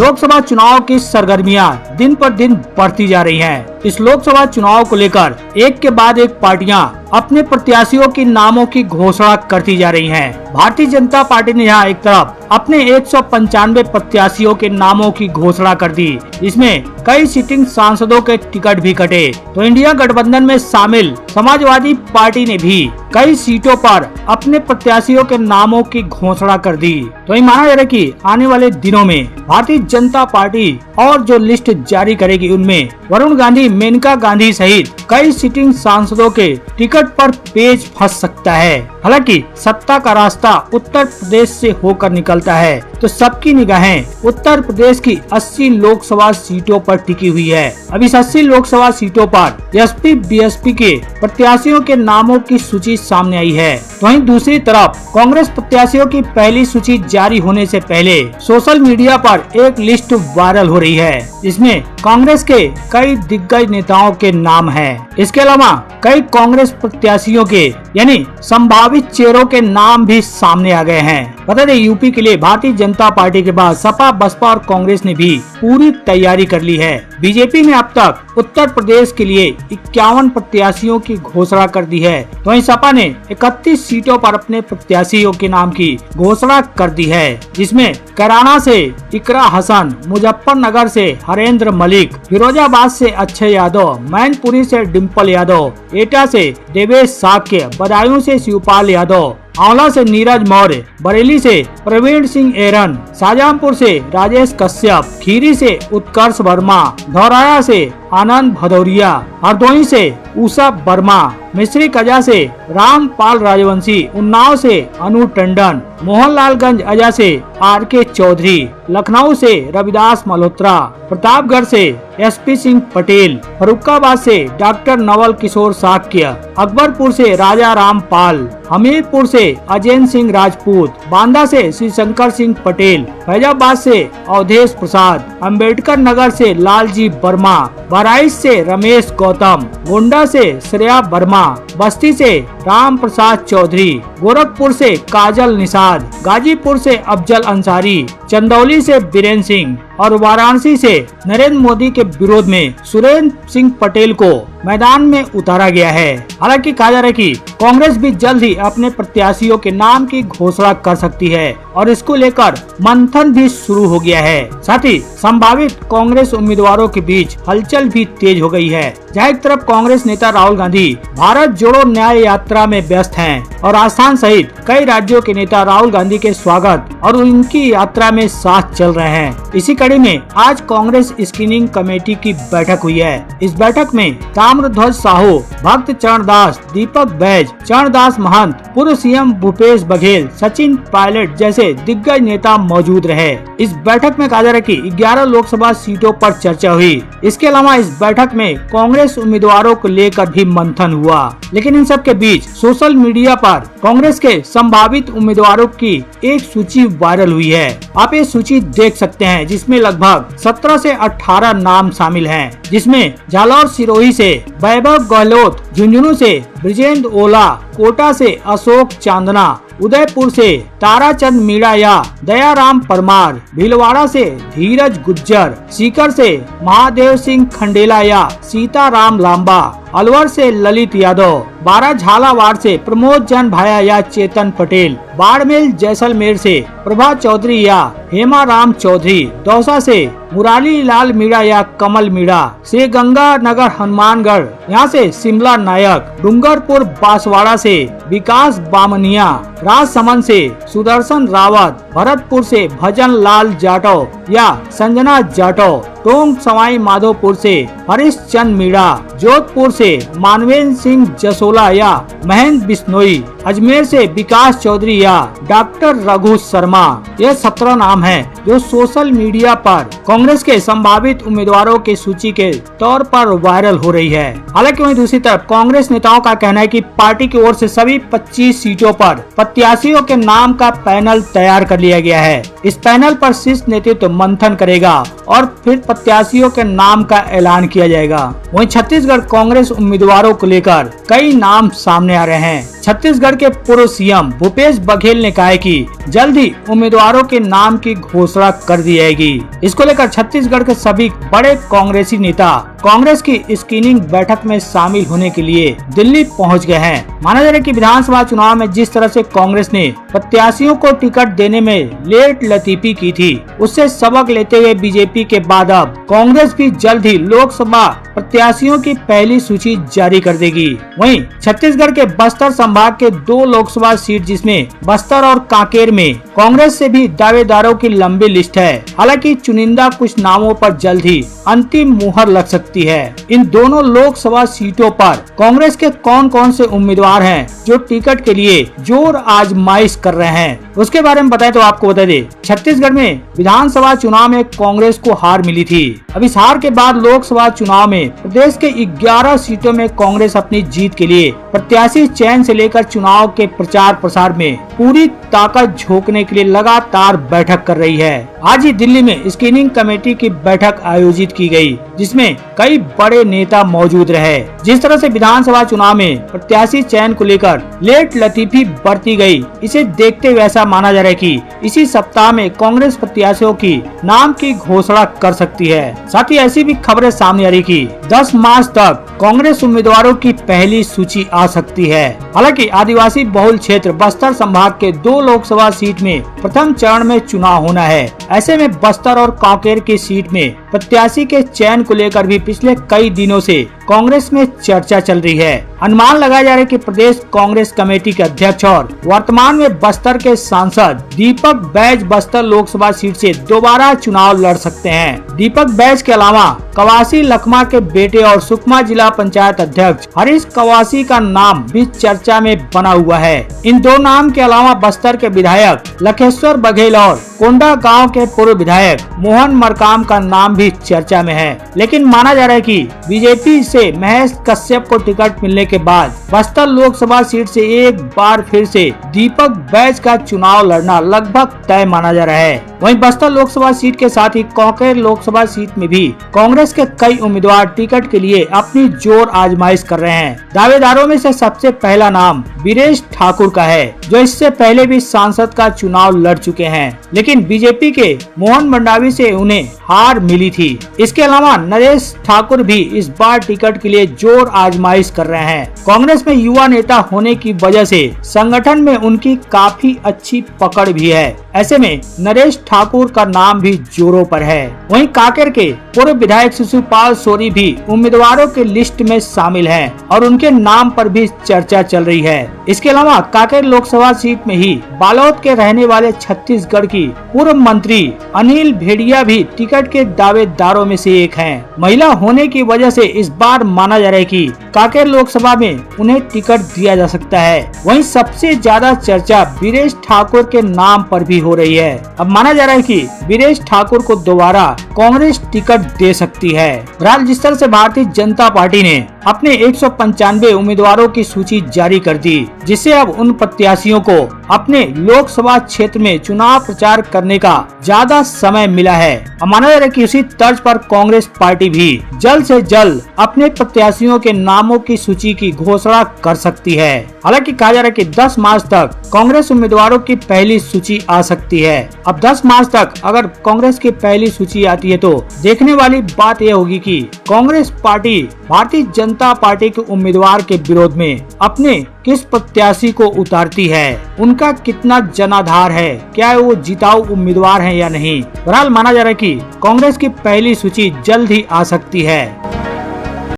लोकसभा चुनाव की सरगर्मियां दिन पर दिन बढ़ती जा रही हैं। इस लोकसभा चुनाव को लेकर एक के बाद एक पार्टियां अपने प्रत्याशियों के नामों की घोषणा करती जा रही हैं। भारतीय जनता पार्टी ने यहाँ एक तरफ अपने 195 प्रत्याशियों के नामों की घोषणा कर दी। इसमें कई सिटिंग सांसदों के टिकट भी कटे। तो इंडिया गठबंधन में शामिल समाजवादी पार्टी ने भी कई सीटों पर अपने प्रत्याशियों के नामों की घोषणा कर दी। तो ये माना जा रहा है कि आने वाले दिनों में भारतीय जनता पार्टी और जो लिस्ट जारी करेगी उनमें वरुण गांधी, मेनका गांधी सहित कई सिटिंग सांसदों के टिकट पर पेच फंस सकता है। हालांकि सत्ता का रास्ता उत्तर प्रदेश से होकर निकलता है, तो सबकी निगाहें उत्तर प्रदेश की 80 लोकसभा सीटों पर टिकी हुई है। अब इस 80 लोकसभा सीटों पर एसपी बीएसपी के प्रत्याशियों के नामों की सूची सामने आई है। तो वहीं दूसरी तरफ कांग्रेस प्रत्याशियों की पहली सूची जारी होने से पहले सोशल मीडिया पर एक लिस्ट वायरल हो रही है। इसमें कांग्रेस के कई दिग्गज नेताओं के नाम हैं। इसके अलावा कई कांग्रेस प्रत्याशियों के यानी संभावित चेहरों के नाम भी सामने आ गए हैं। बता दें, यूपी के लिए भारतीय जनता पार्टी के बाद सपा, बसपा और कांग्रेस ने भी पूरी तैयारी कर ली है। बीजेपी ने अब तक उत्तर प्रदेश के लिए 51 प्रत्याशियों की घोषणा कर दी है। तो वहीं सपा ने 31 सीटों पर अपने प्रत्याशियों के नाम की घोषणा कर दी है, जिसमें कैराना से इकरा हसन, मुजफ्फरनगर से हरेंद्र मलिक, फिरोजाबाद से अक्षय यादव, मैनपुरी से डिम्पल यादव, एटा से देवेश साक्य, बदायूं से शिवपाल यादव, आंवला से नीरज मौर्य, बरेली से प्रवीण सिंह एरन, शाहजहांपुर से राजेश कश्यप, खीरी से उत्कर्ष वर्मा, धौराया से आनंद भदौरिया, हरदोई से उषा वर्मा, मिश्री कजा से रामपाल राजवंशी, उन्नाव से अनु टंडन, मोहनलालगंज अजा से आर.के. चौधरी, लखनऊ से रविदास मल्होत्रा, प्रतापगढ़ से एसपी सिंह पटेल, फरुखाबाद से डॉक्टर नवल किशोर साक्य, अकबरपुर से राजा रामपाल, हमीरपुर से अजय सिंह राजपूत, बांदा से श्री शंकर सिंह पटेल, फैजाबाद से अवधेश प्रसाद, अम्बेडकर नगर से लालजी वर्मा, बहराइच से रमेश गौतम, गोंडा से श्रेया वर्मा, बस्ती से राम प्रसाद चौधरी, गोरखपुर से काजल निषाद, गाजीपुर से अफजल अंसारी, चंदौली से बीरेन्द्र सिंह और वाराणसी से नरेंद्र मोदी के विरोध में सुरेंद्र सिंह पटेल को मैदान में उतारा गया है। हालांकि कहा जा रहा है कि कांग्रेस भी जल्द ही अपने प्रत्याशियों के नाम की घोषणा कर सकती है और इसको लेकर मंथन भी शुरू हो गया है। साथ ही संभावित कांग्रेस उम्मीदवारों के बीच हलचल भी तेज हो गई है। जहाँ एक तरफ कांग्रेस नेता राहुल गांधी भारत जोड़ो न्याय यात्रा में व्यस्त हैं और राजस्थान सहित कई राज्यों के नेता राहुल गांधी के स्वागत और उनकी यात्रा में साथ चल रहे हैं। इसी कड़ी में आज कांग्रेस स्क्रीनिंग कमेटी की बैठक हुई है। इस बैठक में ताम्रध्वज साहू, भक्त चरण दास, दीपक बैज, चरण दास महंत, पूर्व सीएम भूपेश बघेल, सचिन पायलट जैसे दिग्गज नेता मौजूद रहे। इस बैठक में कहा जा रहा है कि 11 लोकसभा सीटों पर चर्चा हुई। इसके अलावा इस बैठक में कांग्रेस उम्मीदवारों को लेकर भी मंथन हुआ। लेकिन इन सब के बीच सोशल मीडिया पर कांग्रेस के संभावित उम्मीदवारों की एक सूची वायरल हुई है। आप ये सूची देख सकते हैं, जिसमें लगभग 17 से 18 नाम शामिल हैं, जिसमें जालौर सिरोही से वैभव गहलोत, झुंझुनू से ब्रिजेंद्र ओला, कोटा से अशोक चांदना, उदयपुर से ताराचंद मीणा या दयाराम परमार, भीलवाड़ा से धीरज गुज्जर, सीकर से महादेव सिंह खंडेला या सीताराम लांबा, अलवर से ललित यादव, बारह झालावाड़ से प्रमोद जन भाया या चेतन पटेल, बाड़मेर जैसलमेर से प्रभा चौधरी या हेमा राम चौधरी, दौसा से मुरारी लाल मीणा या कमल मीणा, से गंगा नगर हनुमानगढ़ यहाँ से शिमला नायक, डूंगरपुर बांसवाड़ा से विकास बामनिया, राजसमंद से सुदर्शन रावत, भरतपुर से भजन लाल जाटव या संजना जाटव, टोंक सवाई माधोपुर से हरीश चंद मीणा, जोधपुर से मानवेंद्र सिंह जसोला या महेंद्र बिश्नोई, अजमेर से विकास चौधरी या डॉक्टर रघु शर्मा। ये 17 नाम हैं जो सोशल मीडिया पर कांग्रेस के संभावित उम्मीदवारों की सूची के तौर पर वायरल हो रही है। हालांकि वहीं दूसरी तरफ कांग्रेस नेताओं का कहना है कि पार्टी की ओर से सभी 25 सीटों पर प्रत्याशियों के नाम का पैनल तैयार कर लिया गया है। इस पैनल पर शीर्ष नेतृत्व मंथन करेगा और फिर प्रत्याशियों के नाम का ऐलान किया जाएगा। वहीं छत्तीसगढ़ कांग्रेस उम्मीदवारों को लेकर कई नाम सामने आ रहे हैं। छत्तीसगढ़ के पूर्व सीएम भूपेश बघेल ने कहा है कि जल्द ही उम्मीदवारों के नाम की घोषणा कर दी जाएगी। इसको लेकर छत्तीसगढ़ के सभी बड़े कांग्रेसी नेता कांग्रेस की स्क्रीनिंग बैठक में शामिल होने के लिए दिल्ली पहुंच गए हैं। माना जा रहा है कि विधानसभा चुनाव में जिस तरह से कांग्रेस ने प्रत्याशियों को टिकट देने में लेट लतीफी की थी, उससे सबक लेते हुए बीजेपी के बाद अब कांग्रेस भी जल्द ही लोकसभा प्रत्याशियों की पहली सूची जारी कर देगी। वहीं छत्तीसगढ़ के बस्तर संभाग के 2 लोकसभा सीट जिसमें बस्तर और कांकेर में कांग्रेस से भी दावेदारों की लंबी लिस्ट है। हालांकि चुनिंदा कुछ नामों पर जल्द ही अंतिम मुहर लग सकती है। इन दोनों लोकसभा सीटों पर कांग्रेस के कौन कौन से उम्मीदवार हैं जो टिकट के लिए जोर आजमाइश कर रहे हैं, उसके बारे में बताएं तो आपको बता दें, छत्तीसगढ़ में विधानसभा चुनाव में कांग्रेस को हार मिली थी। अब इस हार के बाद लोकसभा चुनाव में प्रदेश के 11 सीटों में कांग्रेस अपनी जीत के लिए प्रत्याशी चयन से लेकर चुनाव के प्रचार प्रसार में पूरी ताकत झोंकने के लिए लगातार बैठक कर रही है। आज ही दिल्ली में स्क्रीनिंग कमेटी की बैठक आयोजित की गई, जिसमें कई बड़े नेता मौजूद रहे। जिस तरह से विधानसभा चुनाव में प्रत्याशी चयन को लेकर लेट लतीफी बरती गई, इसे देखते हुए ऐसा माना जा रहा है कि इसी सप्ताह में कांग्रेस प्रत्याशियों की नाम की घोषणा कर सकती है। साथ ही ऐसी भी खबरें सामने आ रही कि 10 मार्च तक कांग्रेस उम्मीदवारों की पहली सूची आ सकती है। हालांकि आदिवासी बहुल क्षेत्र बस्तर संभाग के 2 लोकसभा सीट में प्रथम चरण में चुनाव होना है। ऐसे में बस्तर और कांकेर की सीट में प्रत्याशी के चयन को लेकर भी पिछले कई दिनों से कांग्रेस में चर्चा चल रही है। अनुमान लगाया जा रहा है कि प्रदेश कांग्रेस कमेटी के अध्यक्ष और वर्तमान में बस्तर के सांसद दीपक बैज बस्तर लोकसभा सीट से दोबारा चुनाव लड़ सकते हैं। दीपक बैज के अलावा कवासी लखमा के बेटे और सुकमा जिला पंचायत अध्यक्ष हरीश कवासी का नाम भी चर्चा में बना हुआ है। इन 2 नाम के अलावा बस्तर के विधायक लखेश्वर बघेल और कोंडा गांव के पूर्व विधायक मोहन मरकाम का नाम भी चर्चा में है। लेकिन माना जा रहा है कि बीजेपी से महेश कश्यप को टिकट मिलने के बाद बस्तर लोकसभा सीट से एक बार फिर से दीपक बैज का चुनाव लड़ना लगभग तय माना जा रहा है। वहीं बस्तर लोकसभा सीट के साथ ही कांकेर लोकसभा सीट में भी कांग्रेस के कई उम्मीदवार टिकट के लिए अपनी जोर आजमाइश कर रहे हैं। दावेदारों में से सबसे पहला नाम वीरेश ठाकुर का है, जो इससे पहले भी सांसद का चुनाव लड़ चुके हैं, लेकिन बीजेपी के मोहन मंडावी से उन्हें हार मिली थी। इसके अलावा नरेश ठाकुर भी इस बार टिकट के लिए जोर आजमाइश कर रहे हैं। कांग्रेस में युवा नेता होने की वजह से संगठन में उनकी काफी अच्छी पकड़ भी है। ऐसे में नरेश ठाकुर का नाम भी जोरों पर है। वहीं कांकेर के पूर्व विधायक शिशुपाल सोरी भी उम्मीदवारों के लिस्ट में शामिल हैं और उनके नाम पर भी चर्चा चल रही है। इसके अलावा कांकेर लोकसभा सीट में ही बालोद के रहने वाले छत्तीसगढ़ की पूर्व मंत्री अनिल भेड़िया भी टिकट के दावेदारों में से एक हैं। महिला होने की वजह से इस बार माना जा रहा है कि कांकेर लोकसभा में उन्हें टिकट दिया जा सकता है। वहीं सबसे ज्यादा चर्चा वीरेश ठाकुर के नाम पर भी हो रही है। अब माना जा रहा है कि वीरेश ठाकुर को दोबारा कांग्रेस टिकट दे सकती है। फिलहाल जिस तरह से भारतीय जनता पार्टी ने अपने 195 उम्मीदवारों की सूची जारी कर दी, जिससे अब उन प्रत्याशियों को अपने लोकसभा क्षेत्र में चुनाव प्रचार करने का ज्यादा समय मिला है। माना जा रहा है कि इसी तर्ज पर कांग्रेस पार्टी भी जल्द से जल्द अपने प्रत्याशियों के नामों की सूची की घोषणा कर सकती है। हालांकि कहा जा रहा है कि 10 मार्च तक कांग्रेस उम्मीदवारों की पहली सूची आ सकती है। अब 10 मार्च तक अगर कांग्रेस की पहली सूची आती है तो देखने वाली बात यह होगी कि कांग्रेस पार्टी भारतीय जनता पार्टी के उम्मीदवार के विरोध में अपने किस प्रत्याशी को उतारती है, उनका कितना जनाधार है, क्या वो जिताऊ उम्मीदवार हैं या नहीं। बहरहाल माना जा रहा है कि कांग्रेस की पहली सूची जल्द ही आ सकती है।